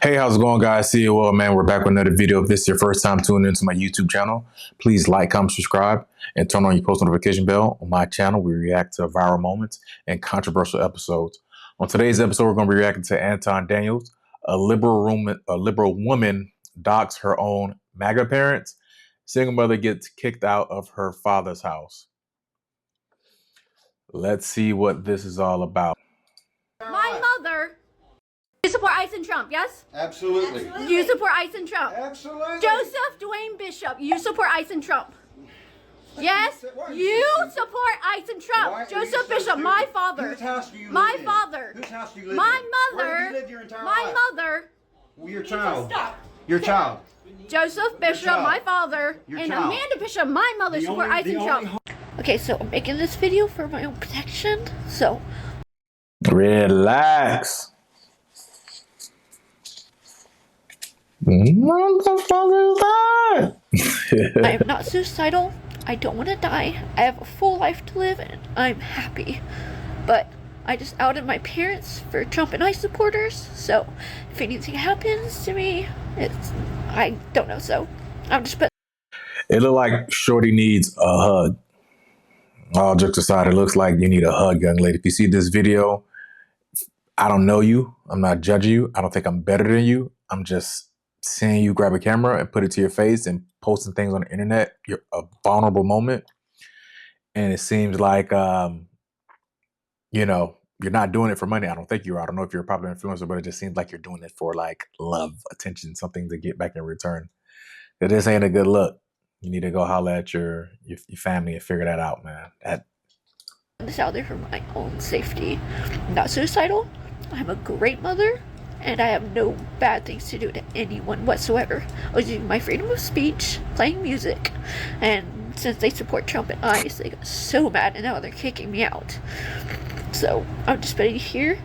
Hey, how's it going, guys? See you well, man. We're back with another video. If this is your first time tuning into my YouTube channel, please like, comment, subscribe, and turn on your post notification bell. On my channel, we react to viral moments and controversial episodes. On today's episode, we're going to be reacting to Anton Daniels. A liberal woman docks her own MAGA parents. Single mother gets kicked out of her father's house. Let's see what this is all about. My mother. You support ICE and Trump, yes? Absolutely. You support ICE and Trump? Absolutely. Joseph Dwayne Bishop, you support ICE and Trump? Yes? You support ICE and Trump. Joseph Bishop, my father. Whose house do you live My in? father. Whose house do you live My in? mother. Where have you lived your entire My life? mother. Well, your child. Your child. Joseph Bishop, child. my father. Your And child. Amanda Bishop, my mother, support ICE and Trump. Okay, so I'm making this video for my own protection, so. Relax. What the fuck is that? I am not suicidal. I don't want to die. I have a full life to live and I'm happy. But I just outed my parents for Trump and ICE supporters. So if anything happens to me, I don't know. So I'm just It looked like Shorty needs a hug. All jokes aside, it looks like you need a hug, young lady. If you see this video, I don't know you. I'm not judging you. I don't think I'm better than you. I'm just seeing you grab a camera and put it to your face and posting things on the internet. You're a vulnerable moment. And it seems like, you know, you're not doing it for money. I don't think you are. I don't know if you're a popular influencer, but it just seems like you're doing it for like love, attention, something to get back in return. This ain't a good look. You need to go holler at your family and figure that out, man. this out there for my own safety. I'm not suicidal. I'm a great mother. And I have no bad things to do to anyone whatsoever. I was using my freedom of speech, playing music, and since they support Trump and ICE, they got so mad and now they're kicking me out. So I'm just putting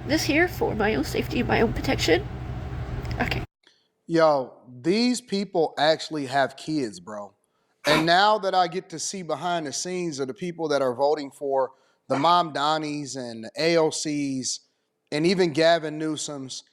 this here for my own safety and my own protection. Okay. Yo, these people actually have kids, bro. And now that I get to see behind the scenes of the people that are voting for the Mom Donnies and the AOCs and even Gavin Newsom's,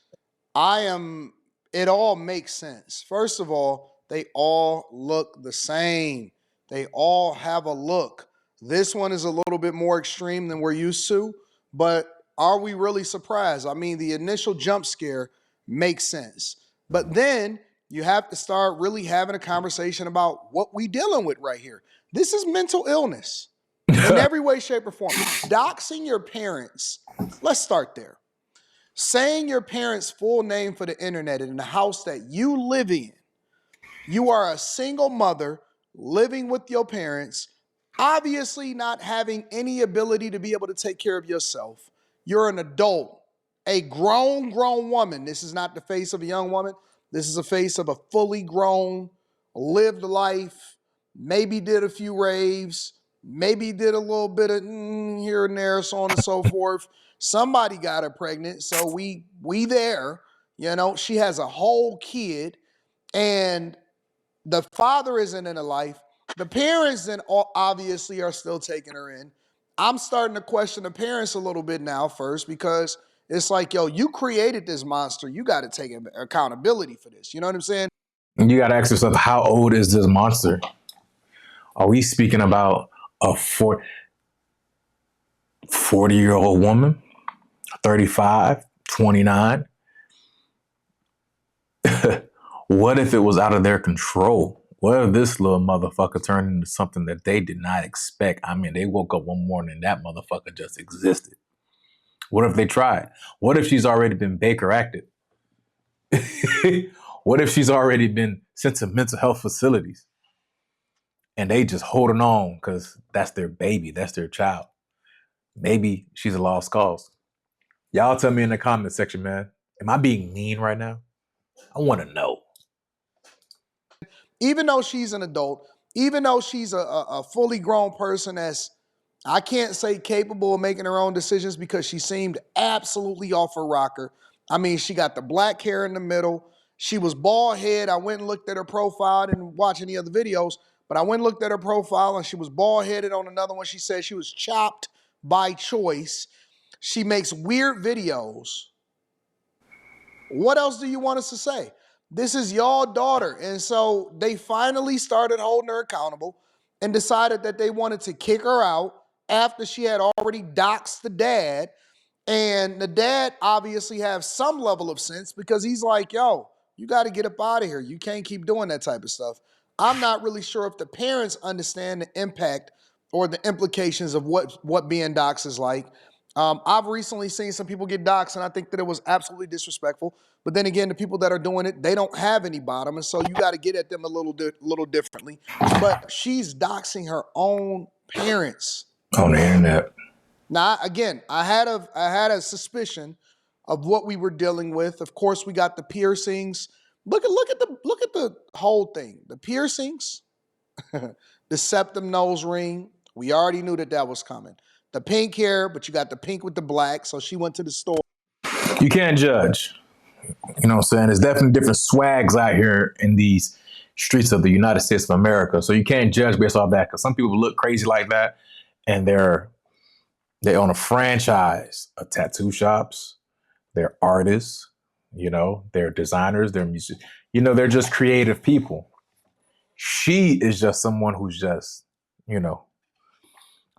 it all makes sense. First of all, they all look the same. They all have a look. This one is a little bit more extreme than we're used to, but are we really surprised? I mean, the initial jump scare makes sense. But then you have to start really having a conversation about what we dealing with right here. This is mental illness in every way, shape, or form. Doxing your parents, let's start there. Saying your parents' full name for the internet in the house that you live in. You are a single mother living with your parents, obviously not having any ability to be able to take care of yourself. You're an adult, a grown woman. This is not the face of a young woman. This is a face of a fully grown, lived life, maybe did a few raves, maybe did a little bit of here and there, so on and so forth. Somebody got her pregnant, so we there. You know, she has a whole kid, and the father isn't in her life. The parents then obviously are still taking her in. I'm starting to question the parents a little bit now first, because it's like, yo, you created this monster. You got to take accountability for this. You know what I'm saying? You got to ask yourself, how old is this monster? Are we speaking about a 40-year-old woman? 35, 29? What if it was out of their control? What if this little motherfucker turned into something that they did not expect? I mean, they woke up one morning and that motherfucker just existed. What if they tried? What if she's already been Baker acted? What if she's already been sent to mental health facilities and they just holding on because that's their baby, that's their child? Maybe she's a lost cause. Y'all tell me in the comment section, man. Am I being mean right now? I want to know. Even though she's an adult, even though she's a fully grown person that's, I can't say capable of making her own decisions, because she seemed absolutely off her rocker. I mean, she got the black hair in the middle. She was bald head. I went and looked at her profile. I didn't watch any other videos, but I went and looked at her profile, and she was bald headed on another one. She said she was chopped by choice. She makes weird videos. What else do you want us to say? This is your daughter. And so they finally started holding her accountable and decided that they wanted to kick her out after she had already doxed the dad. And the dad obviously has some level of sense because he's like, yo, you got to get up out of here. You can't keep doing that type of stuff. I'm not really sure if the parents understand the impact or the implications of what being doxxed is like. I've recently seen some people get doxxed, and I think that it was absolutely disrespectful. But then again, the people that are doing it, they don't have any bottom, and so you got to get at them a little differently. But she's doxing her own parents on the internet. Now, again, I had a suspicion of what we were dealing with. Of course, we got the piercings. Look at the whole thing. The piercings, the septum nose ring. We already knew that was coming. The pink hair, but you got the pink with the black. So she went to the store. You can't judge. You know what I'm saying? There's definitely different swags out here in these streets of the United States of America. So you can't judge based off that, because some people look crazy like that, and they own a franchise of tattoo shops. They're artists, you know, they're designers, they're music, you know, they're just creative people. She is just someone who's just, you know,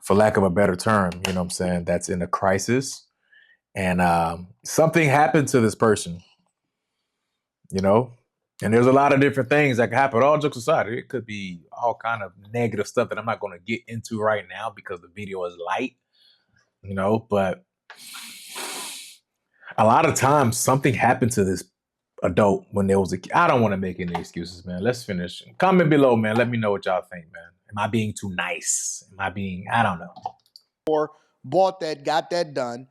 for lack of a better term, you know what I'm saying, that's in a crisis. And something happened to this person, you know, and there's a lot of different things that can happen. All jokes aside, it could be all kind of negative stuff that I'm not going to get into right now because the video is light, you know, but a lot of times something happened to this adult when there was a kid. I don't want to make any excuses, man. Let's finish. Comment below, man. Let me know what y'all think, man. Am I being too nice? I don't know. Or bought that, got that done.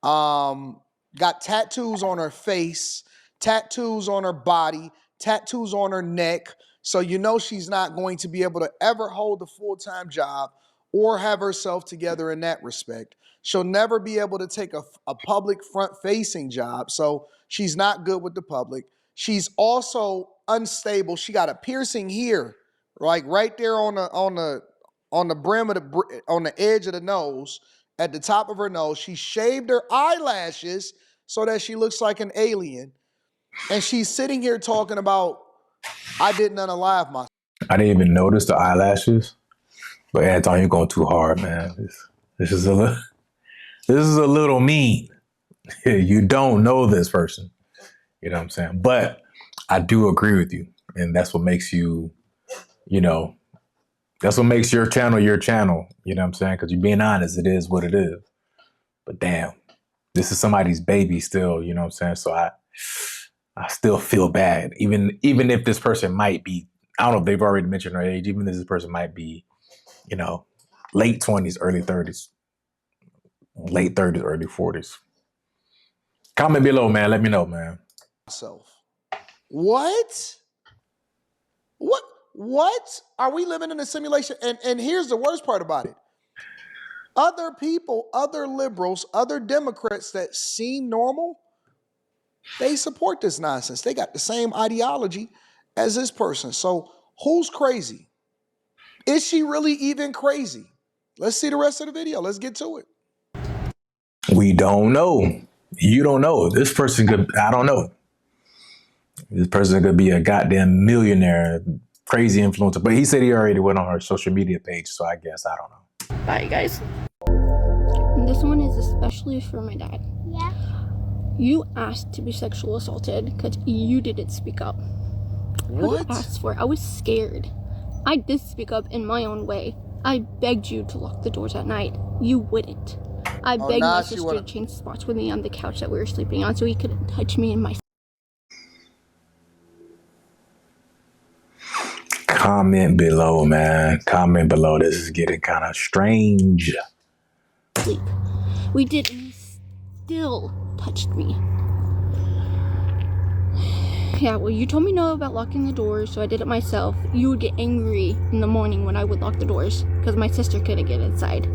Got tattoos on her face, tattoos on her body, tattoos on her neck. So you know she's not going to be able to ever hold a full-time job or have herself together in that respect. She'll never be able to take a public front-facing job. So she's not good with the public. She's also unstable. She got a piercing here, like right there on the brim of on the edge of the nose, at the top of her nose. She shaved her eyelashes so that she looks like an alien. And she's sitting here talking about, I didn't unalive myself. I didn't even notice the eyelashes. But Anton, you're going too hard, man. This is a little mean. You don't know this person. You know what I'm saying? But I do agree with you. And that's what makes you, you know, that's what makes your channel your channel. You know what I'm saying? Because you're being honest, it is what it is. But damn, this is somebody's baby still, you know what I'm saying? So I still feel bad. Even if this person might be, I don't know if they've already mentioned her age, even if this person might be, you know, late 20s, early 30s, late 30s, early 40s. Comment below, man. Let me know, man. What? Are we living in a simulation? And here's the worst part about it. Other people, other liberals, other Democrats that seem normal, they support this nonsense. They got the same ideology as this person. So who's crazy? Is she really even crazy? Let's see the rest of the video. Let's get to it. We don't know. You don't know. This person could, I don't know. This person could be a goddamn millionaire, crazy influencer. But he said he already went on her social media page, so I guess, I don't know. Bye, guys. This one is especially for my dad. Yeah. You asked to be sexually assaulted because you didn't speak up. What? I asked for it. I was scared. I did speak up in my own way. I begged you to lock the doors at night. You wouldn't. I begged my sister to change spots with me on the couch that we were sleeping on so he couldn't touch me in my Comment below, man. Comment below. This is getting kind of strange. sleep. We did, and he still touched me. Yeah, well, you told me no about locking the doors, so I did it myself. You would get angry in the morning when I would lock the doors because my sister couldn't get inside.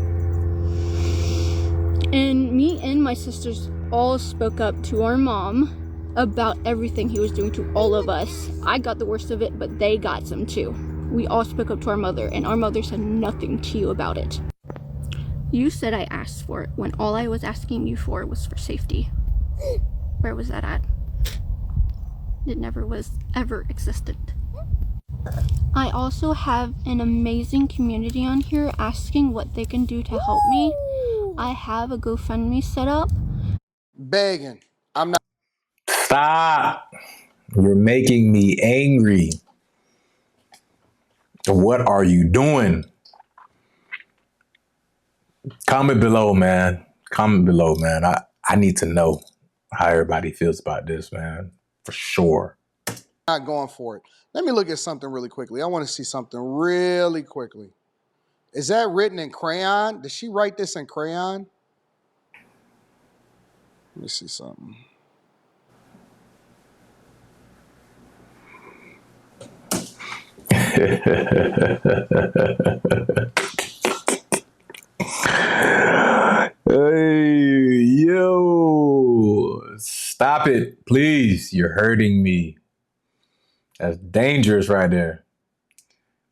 And me and my sisters all spoke up to our mom about everything he was doing to all of us. I got the worst of it, but they got some too. We all spoke up to our mother, and our mother said nothing to you about it. You said I asked for it when all I was asking you for was for safety. Where was that at? It never was ever existed. I also have an amazing community on here asking what they can do to help me. I have a GoFundMe set up. Begging. I'm not. Stop. You're making me angry. What are you doing? Comment below, man. Comment below, man. I need to know how everybody feels about this, man. For sure. Not going for it. Let me look at something really quickly. I want to see something really quickly. Is that written in crayon? Did she write this in crayon? Let me see something. Hey, yo. Stop it, please. You're hurting me. That's dangerous right there.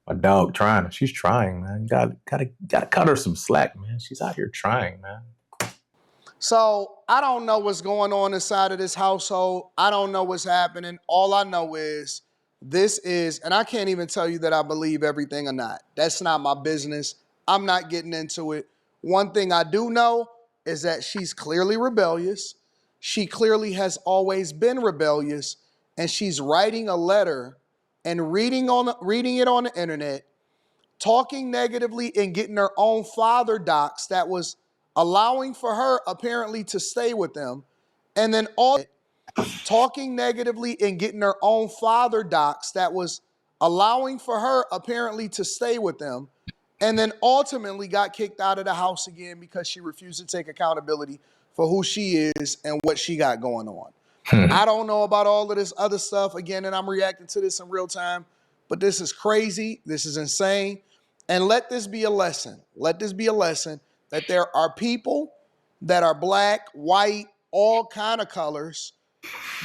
My dog trying. She's trying, man. You gotta cut her some slack, man. She's out here trying, man. So I don't know what's going on inside of this household. I don't know what's happening. All I know is this is, and I can't even tell you that I believe everything or not. That's not my business. I'm not getting into it. One thing I do know is that she's clearly rebellious. She clearly has always been rebellious, and she's writing a letter and reading it on the internet, talking negatively and getting her own father docs that was allowing for her apparently to stay with them, and then all talking negatively and getting her own father docs that was allowing for her apparently to stay with them, and then ultimately got kicked out of the house again because she refused to take accountability for who she is and what she got going on. I don't know about all of this other stuff again, and I'm reacting to this in real time, but this is crazy. This is insane. And let this be a lesson. Let this be a lesson that there are people that are black, white, all kind of colors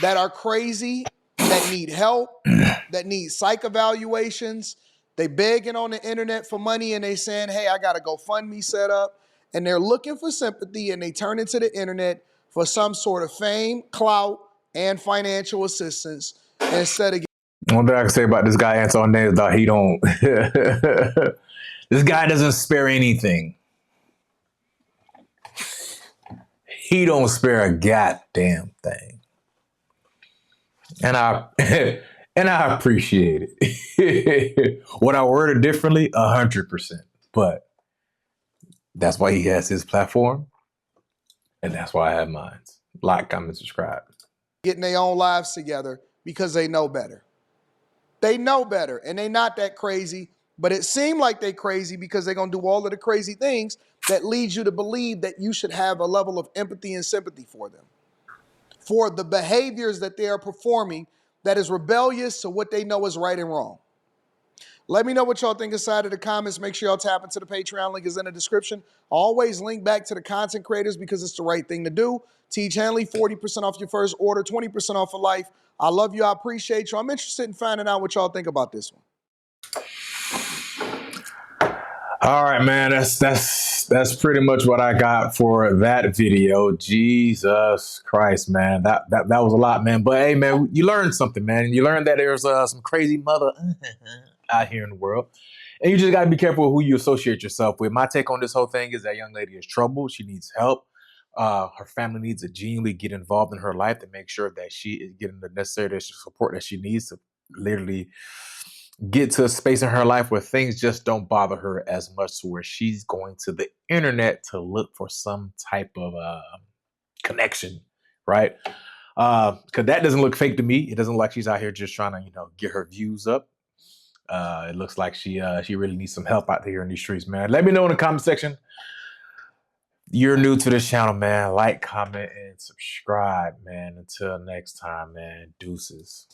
that are crazy, that need help, that need psych evaluations. They begging on the internet for money and they saying, hey, I got a GoFundMe set up. And they're looking for sympathy and they turn into the internet for some sort of fame, clout, and financial assistance instead of. One thing I can say about this guy, Anton Daniels, is that he don't. This guy doesn't spare anything. He don't spare a goddamn thing. And I and I appreciate it. Would I word it differently? 100%. But that's why he has his platform. And that's why I have mine. Like, comment, subscribe. Getting their own lives together because they know better. They know better, and they not that crazy, but it seemed like they crazy because they're going to do all of the crazy things that leads you to believe that you should have a level of empathy and sympathy for them, for the behaviors that they are performing that is rebellious to what they know is right and wrong. Let me know what y'all think inside of the comments. Make sure y'all tap into the Patreon. Link is in the description. Always link back to the content creators because it's the right thing to do. Teach Hanley, 40% off your first order, 20% off for life. I love you. I appreciate you. I'm interested in finding out what y'all think about this one. All right, man. That's pretty much what I got for that video. Jesus Christ, man. That was a lot, man. But hey, man, you learned something, man. You learned that there's some crazy mother out here in the world. And you just got to be careful who you associate yourself with. My take on this whole thing is that young lady is trouble. She needs help. Her family needs to genuinely get involved in her life to make sure that she is getting the necessary support that she needs to literally get to a space in her life where things just don't bother her as much, to where she's going to the internet to look for some type of connection, right? Because that doesn't look fake to me. It doesn't look like she's out here just trying to, get her views up. It looks like she really needs some help out here in these streets, man. Let me know in the comment section. You're new to this channel, man. Like, comment, and subscribe, man. Until next time, man. Deuces.